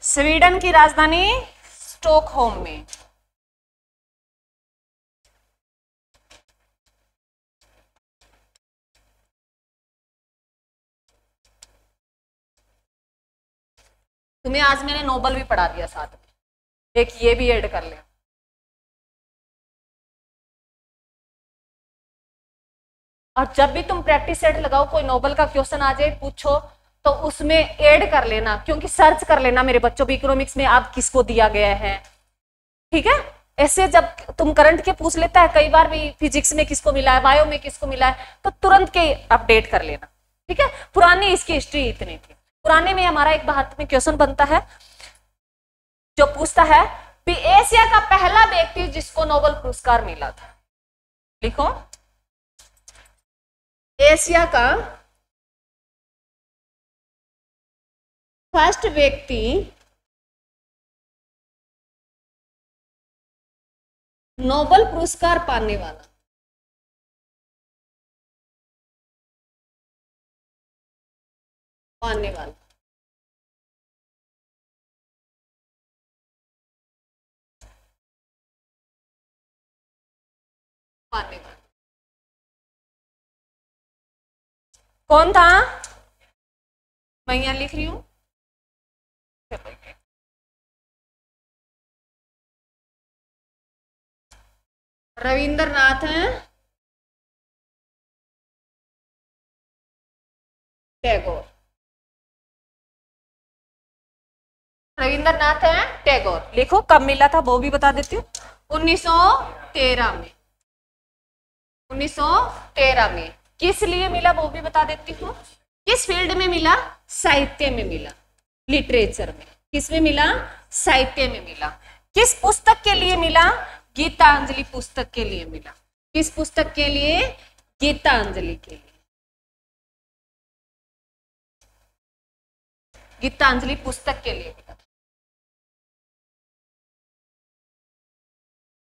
स्वीडन की राजधानी स्टॉकहोम में। तुम्हें आज मैंने नोबेल भी पढ़ा दिया साथ में, एक ये भी ऐड कर ले। और जब भी तुम प्रैक्टिस सेट लगाओ, कोई नोबेल का क्वेश्चन आ जाए, पूछो, तो उसमें ऐड कर लेना, क्योंकि सर्च कर लेना मेरे बच्चों भी इकोनॉमिक्स में आप किसको दिया गया है। ठीक है? ऐसे जब तुम करंट के पूछ लेता है, कई बार भी फिजिक्स में किसको मिला है, बायो में किसको मिला है, तो तुरंत के अपडेट कर लेना। ठीक है? पुरानी इसकी हिस्ट्री इतनी थी। पुराने में हमारा एक भारत में क्वेश्चन बनता है जो पूछता है कि एशिया का पहला व्यक्ति जिसको नोबेल पुरस्कार मिला था। लिखो, एशिया का फर्स्ट व्यक्ति नोबेल पुरस्कार पाने वाला। पाने वाला पाने वाला कौन था? मैं यहां लिख रही हूं, रविंद्रनाथ टैगोर। रविंद्रनाथ टैगोर। लिखो कब मिला था वो भी बता देती हूँ, 1913 में। 1913 में। किस लिए मिला वो भी बता देती हूँ। किस फील्ड में मिला? साहित्य में मिला, लिटरेचर में। किस में मिला? साहित्य में मिला। किस पुस्तक के लिए मिला? गीतांजलि पुस्तक के लिए मिला। किस पुस्तक के लिए? गीतांजलि के लिए। गीतांजलि पुस्तक के लिए मिला।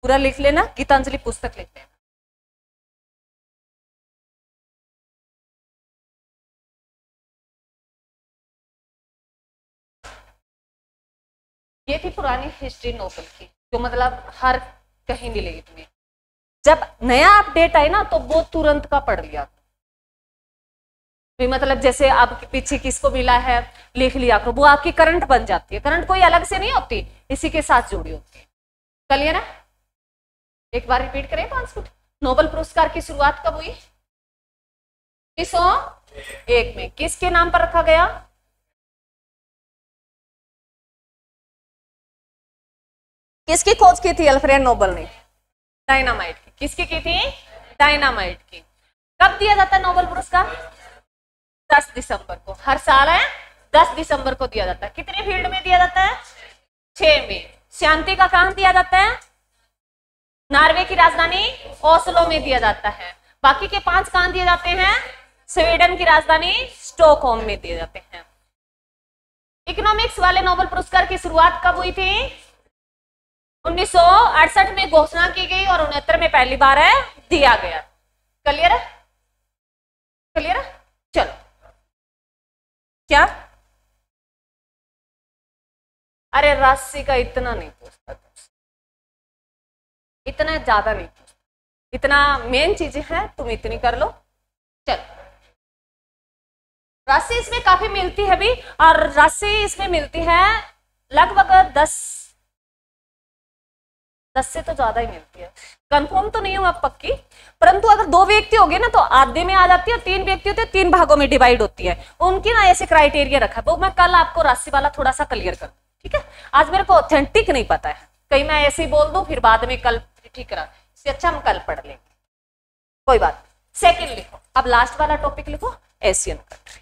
पूरा लिख लेना, गीतांजलि पुस्तक लिख लेना। ये थी पुरानी हिस्ट्री नोबेल की, जो मतलब हर कहीं मिलेगी तुम्हें। जब नया अपडेट आए ना, तो वो तुरंत का पढ़ लिया। मतलब जैसे आपके पीछे किसको मिला है लिख लिया करो, वो आपकी करंट बन जाती है। करंट कोई अलग से नहीं होती, इसी के साथ जुड़ी होती है। क्लियर है? एक बार रिपीट करें 5 फुट। नोबेल पुरस्कार की शुरुआत कब हुई? 1901 में। किसके नाम पर रखा गया? किसकी खोज की थी अल्फ्रेड नोबेल ने? डायनामाइट की। किसकी की थी? डायनामाइट की। कब दिया जाता है नोबेल पुरस्कार? 10 दिसंबर को। हर साल है 10 दिसंबर को दिया जाता है। कितने फील्ड में दिया जाता है? 6 में। शांति का कहां दिया जाता है? नॉर्वे की राजधानी ओस्लो में दिया जाता है। बाकी के 5 कहां दिए जाते हैं? स्वीडन की राजधानी स्टॉकहोम में दिए जाते हैं। इकोनॉमिक्स वाले नोबेल पुरस्कार की शुरुआत कब हुई थी? 1968 में घोषणा की गई और 69 में पहली बार है दिया गया। क्लियर है? क्लियर है? चलो, क्या? अरे राशि का इतना नहीं पूछता, इतना ज्यादा नहीं पूछता, इतना मेन चीजें हैं तुम इतनी कर लो। चलो, राशि इसमें काफी मिलती है भी, और राशि इसमें मिलती है लगभग 10 से तो ज्यादा ही मिलती है। कंफर्म तो नहीं हूं अब पक्की, परंतु अगर 2 व्यक्ति हो गए ना तो आधे में आ जाती है, और 3 व्यक्ति होते हैं 3 भागों में डिवाइड होती है। उनकी ना ऐसे क्राइटेरिया रखा है, वो मैं कल आपको राशि वाला थोड़ा सा क्लियर कर दूं, ठीक है? आज मेरे को ऑथेंटिक नहीं पता है, कहीं मैं ऐसे ही बोल दूं फिर बाद में कल ठीक करा, इससे अच्छा हम कल पढ़ लेंगे, कोई बात। सेकेंड लिखो, अब लास्ट वाला टॉपिक लिखो, एशियन कंट्री।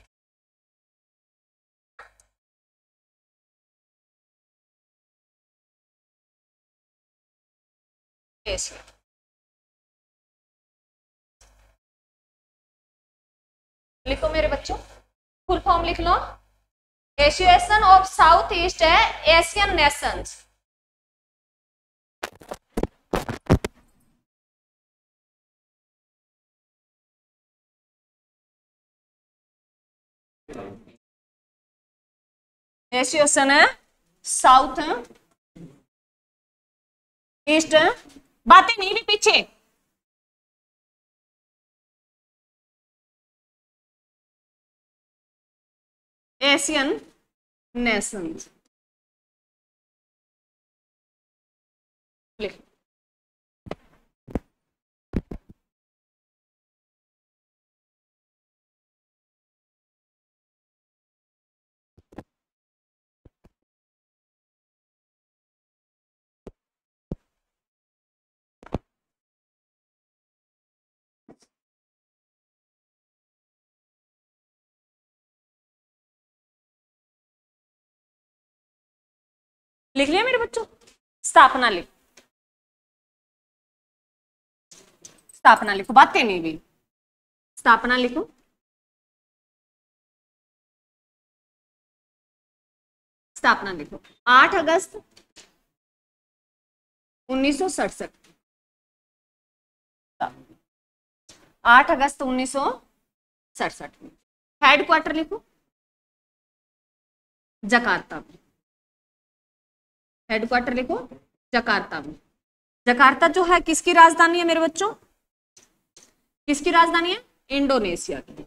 एशिया लिखो मेरे बच्चों, फुल फॉर्म लिख लो। Association of South East Asian Nations. Association है साउथ ईस्ट, बातें नहीं भी पीछे। एशियन नेशंस लिख। लिख लिया मेरे बच्चों? स्थापना लिखो, स्थापना लिखो, बातें नहीं भी, स्थापना लिखो। स्थापना लिखो 8 अगस्त 1967। 8 अगस्त 1967 में। हेडक्वार्टर लिखो जकार्ता में। हेडक्वार्टर लिखो जकार्ता में। जकार्ता जो है किसकी राजधानी है मेरे बच्चों? किसकी राजधानी है? इंडोनेशिया की।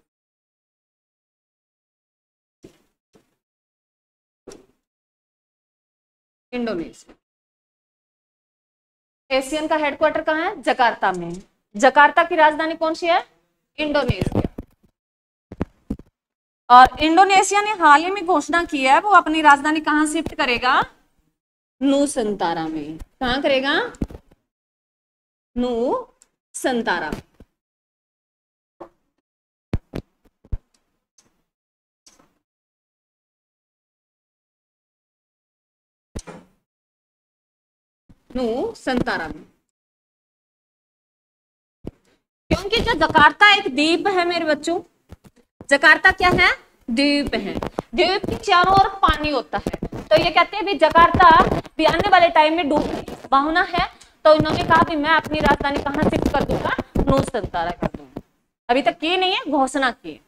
इंडोनेशिया। एशियन का हेडक्वार्टर कहाँ है? जकार्ता में। जकार्ता की राजधानी कौन सी है? इंडोनेशिया। और इंडोनेशिया ने हाल ही में घोषणा की है वो अपनी राजधानी कहां शिफ्ट करेगा? नूसंतारा में। कहां करेगा? नूसंतारा। नूसंतारा में, क्योंकि जो जकार्ता एक द्वीप है मेरे बच्चों, जकार्ता क्या है? द्वीप है। द्वीप के चारों ओर पानी होता है, तो ये कहते हैं भी जकार्ता भी आने वाले टाइम में डूबने की संभावना है, तो इन्होंने कहा भी मैं अपनी राजधानी कहां शिफ्ट कर दूंगा? नूसंतारा कर दूंगा। अभी तक की नहीं है, घोषणा की।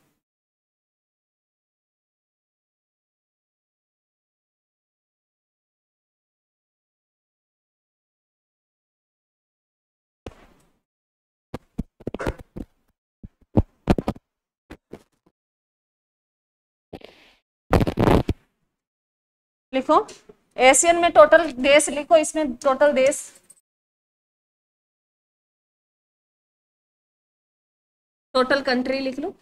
लिखो एशियन में टोटल देश लिखो, इसमें टोटल देश टोटल कंट्री लिख लो।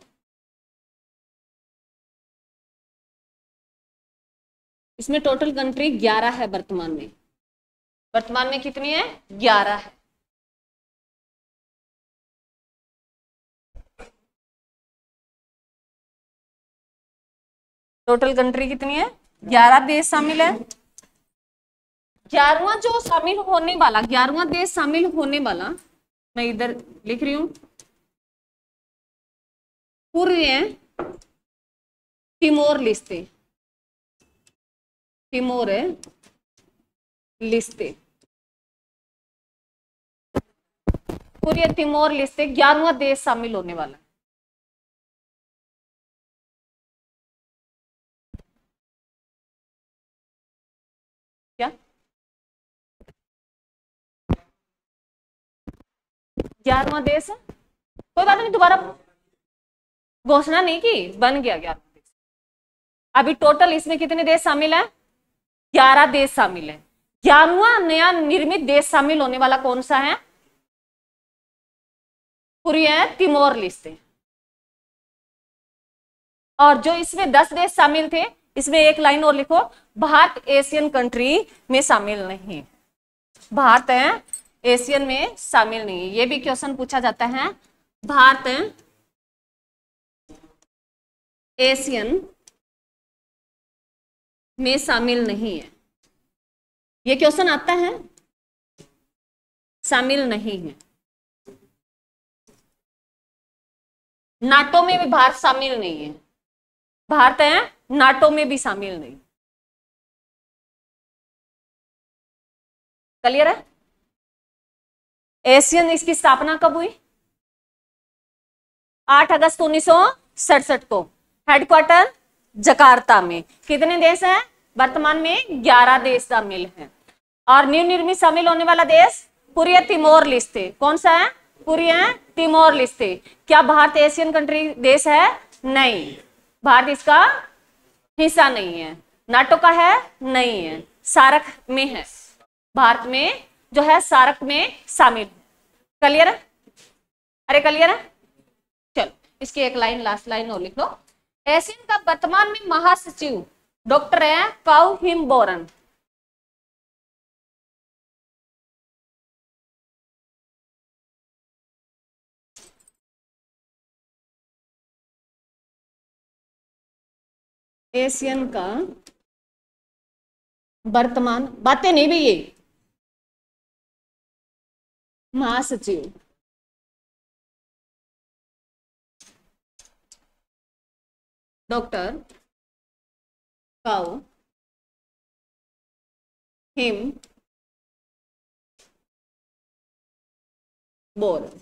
इसमें टोटल कंट्री 11 है वर्तमान में। वर्तमान में कितनी है? 11 है। टोटल कंट्री कितनी है? 11 देश शामिल है। 11वां जो शामिल होने वाला, 11वां देश शामिल होने वाला, मैं इधर लिख रही हूं, पूर्व तिमोर लिस्ते, तिमोर लिस्ते, पूर्व तिमोर लिस्ते 11वां देश शामिल होने वाला है। क्या 11वां देश? कोई बात नहीं, दोबारा घोषणा नहीं की, बन गया 11वां देश। अभी टोटल इसमें कितने देश शामिल है? 11 देश शामिल है। 11वां नया निर्मित देश शामिल होने वाला कौन सा है? पूर्व तिमोर लिस्ते। और जो इसमें 10 देश शामिल थे, इसमें एक लाइन और लिखो, भारत एशियन कंट्री में शामिल नहीं। भारत है एशियन में शामिल नहीं। ये भी क्वेश्चन पूछा जाता है, भारत एशियन में शामिल नहीं है, ये क्वेश्चन आता है, शामिल नहीं है। नाटो में भी भारत शामिल नहीं है, भारत है नाटो में भी शामिल नहीं। क्लियर है? एशियन, इसकी स्थापना कब हुई? 8 अगस्त 1967 को। हेडक्वार्टर जकार्ता में। कितने देश हैं वर्तमान में? 11 देश शामिल हैं। और न्यू निर्मित शामिल होने वाला देश पूर्व तिमोर लिस्ते। कौन सा है? पूर्व तिमोर लिस्ते। क्या भारत एशियन कंट्री देश है? नहीं, भारत इसका हिस्सा नहीं है। नाटो का है? नहीं है, सार्क में है, भारत में जो है सार्क में शामिल है। क्लियर है? अरे क्लियर है? चलो इसकी एक लाइन, लास्ट लाइन और लिख लो। एशियन का वर्तमान में महासचिव डॉक्टर है काउ हिम बोरन। एशियन का वर्तमान, बातें नहीं भी, ये महासचिव डॉक्टर काउ हिम बोरन।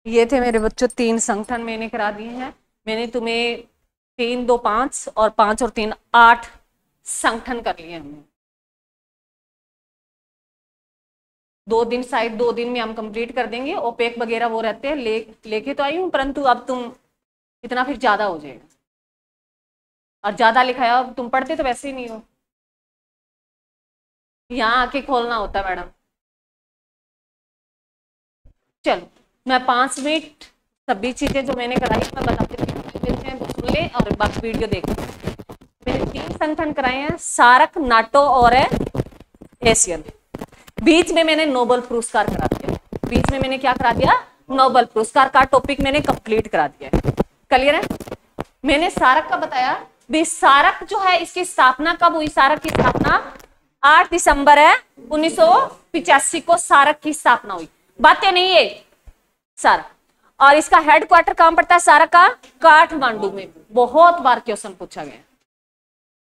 ये थे मेरे बच्चों 3 संगठन मैंने करा दिए हैं। मैंने तुम्हें 3 2 5 और 5 और 3 8 संगठन कर लिए हमने। 2 दिन, शायद 2 दिन में हम कंप्लीट कर देंगे। ओपेक वगैरह वो रहते हैं, लेके तो आई हूँ, परंतु अब तुम इतना फिर ज्यादा हो जाएगा। और ज्यादा लिखाया, अब तुम पढ़ते तो वैसे ही नहीं हो, यहाँ आके खोलना होता मैडम। चलो मैं 5 मिनट सभी चीजें जो मैंने कराई मैं बता देती हूँ, सुन ले और बाकी वीडियो देख। मैंने 3 संगठन कराए हैं, सार्क, नाटो और एशियन। बीच में मैंने नोबेल पुरस्कार करा दिया। बीच में मैंने क्या करा दिया? नोबेल पुरस्कार का टॉपिक मैंने कंप्लीट करा दिया है। क्लियर है? मैंने सार्क का बताया भी। सार्क जो है इसकी स्थापना कब हुई? सार्क की स्थापना 8 दिसंबर है 1985 को सार्क की स्थापना हुई। बातें नहीं है सार्क। और इसका हेडक्वार्टर कहां पड़ता है सार्क का? काठमांडू में। बहुत बार क्वेश्चन पूछा गया।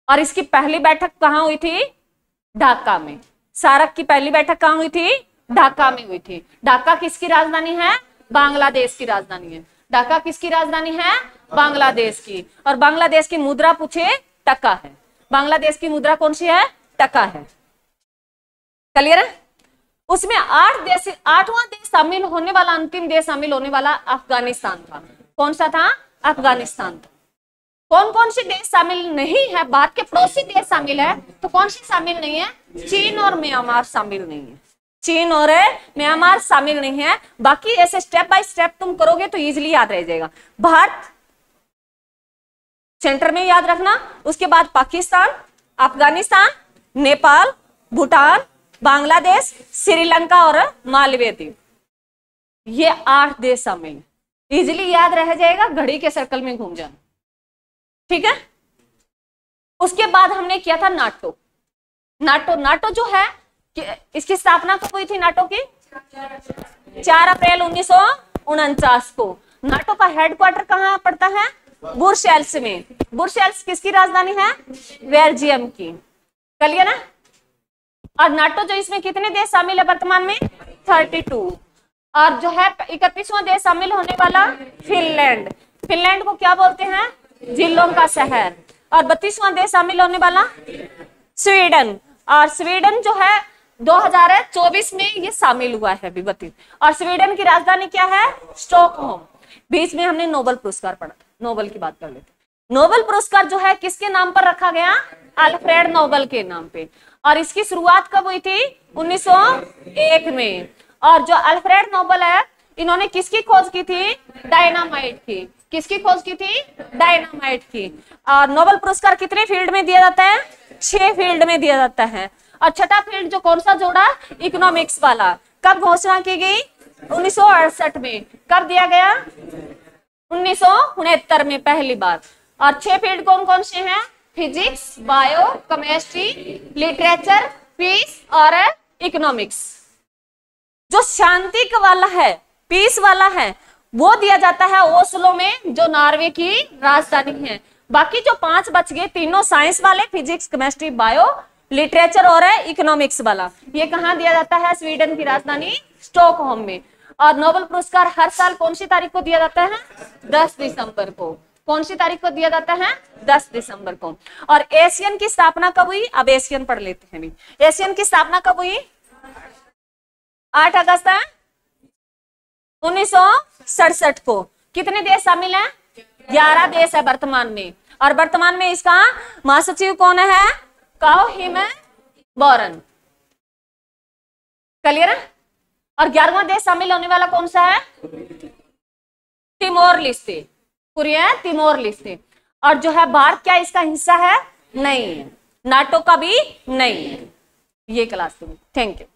और इसकी पहली बैठक कहां हुई थी? ढाका में। सार्क की पहली बैठक कहां हुई थी? ढाका में हुई थी। ढाका किसकी राजधानी है? बांग्लादेश की राजधानी है। ढाका किसकी राजधानी है? बांग्लादेश की। और बांग्लादेश की मुद्रा पूछे, टका है। बांग्लादेश की मुद्रा कौन सी है? टका है। क्लियर है? उसमें 8वां देश शामिल होने वाला, अंतिम देश शामिल होने वाला अफगानिस्तान था। कौन सा था? अफगानिस्तान था। कौन कौन से देश शामिल नहीं है? भारत के पड़ोसी देश शामिल है, तो कौन से शामिल नहीं है? चीन और म्यांमार शामिल नहीं है। चीन और म्यांमार शामिल नहीं है। बाकी ऐसे स्टेप बाय स्टेप तुम करोगे तो इजीली याद रह जाएगा। भारत सेंटर में याद रखना, उसके बाद पाकिस्तान, अफगानिस्तान, नेपाल, भूटान, बांग्लादेश, श्रीलंका और मालदीव द्वीप, ये 8 देश शामिल हैं। इजीली याद रह जाएगा, घड़ी के सर्कल में घूम जाना, ठीक है। उसके बाद हमने किया था नाटो। नाटो जो है इसकी स्थापना कब हुई थी? नाटो की 4 अप्रैल 1949 को। नाटो का हेडक्वार्टर कहाँ पड़ता है? ब्रुसेल्स में। ब्रुसेल्स किसकी राजधानी है? बेल्जियम की। क्लियर है? और नाटो जो इसमें कितने देश शामिल है वर्तमान में? 32। और जो है 31वां देश शामिल होने वाला फिनलैंड। फिनलैंड को क्या बोलते हैं? झीलों का शहर। और 32वां देश शामिल होने वाला स्वीडन। और स्वीडन जो है 2024 में ये शामिल हुआ है अभी 32। और स्वीडन की राजधानी क्या है? स्टॉकहोम। बीच में हमने नोबेल पुरस्कार पढ़ा, नोबेल की बात कर लेते। नोबेल पुरस्कार जो है किसके नाम पर रखा गया? अल्फ्रेड नोबेल के नाम पे। और इसकी शुरुआत कब हुई थी? 1901 में। और जो अल्फ्रेड नोबेल है, इन्होंने किसकी खोज की थी? डायनामाइट की। किसकी खोज की थी? डायनामाइट की। और नोबेल पुरस्कार कितने फील्ड में दिया जाता है? 6 फील्ड में दिया जाता है। और छठा फील्ड जो कौन सा जोड़ा? इकोनॉमिक्स वाला। कब घोषणा की गई? 1968 में। कब दिया गया? 1969 में पहली बार। और 6 फील्ड कौन कौन से हैं? Physics, bio, chemistry, literature, peace और इकोनॉमिक्स। जो शांति का वाला है, पीस वाला है, वो दिया जाता है ओस्लो में, जो नॉर्वे की राजधानी है। बाकी जो 5 बच गए, तीनों साइंस वाले, फिजिक्स, केमिस्ट्री, बायो, लिटरेचर और इकोनॉमिक्स वाला, ये कहाँ दिया जाता है? स्वीडन की राजधानी स्टॉकहोम में। और नोबेल पुरस्कार हर साल कौन सी तारीख को दिया जाता है? 10 दिसंबर को। कौन सी तारीख को दिया जाता है? 10 दिसंबर को। और एशियन की स्थापना कब हुई? अब एशियन पढ़ लेते हैं। एशियन की स्थापना कब हुई? 8 अगस्त 1967 को। कितने देश शामिल हैं? 11 देश है वर्तमान में। और वर्तमान में इसका महासचिव कौन है? काओ हिम बोरन। क्लियर है? और 11वां देश शामिल होने वाला कौन सा है? Timor Leste. Timor Leste. और जो है भारत क्या इसका हिस्सा है? नहीं है। नाटो का भी नहीं है। ये क्लास में। Thank you.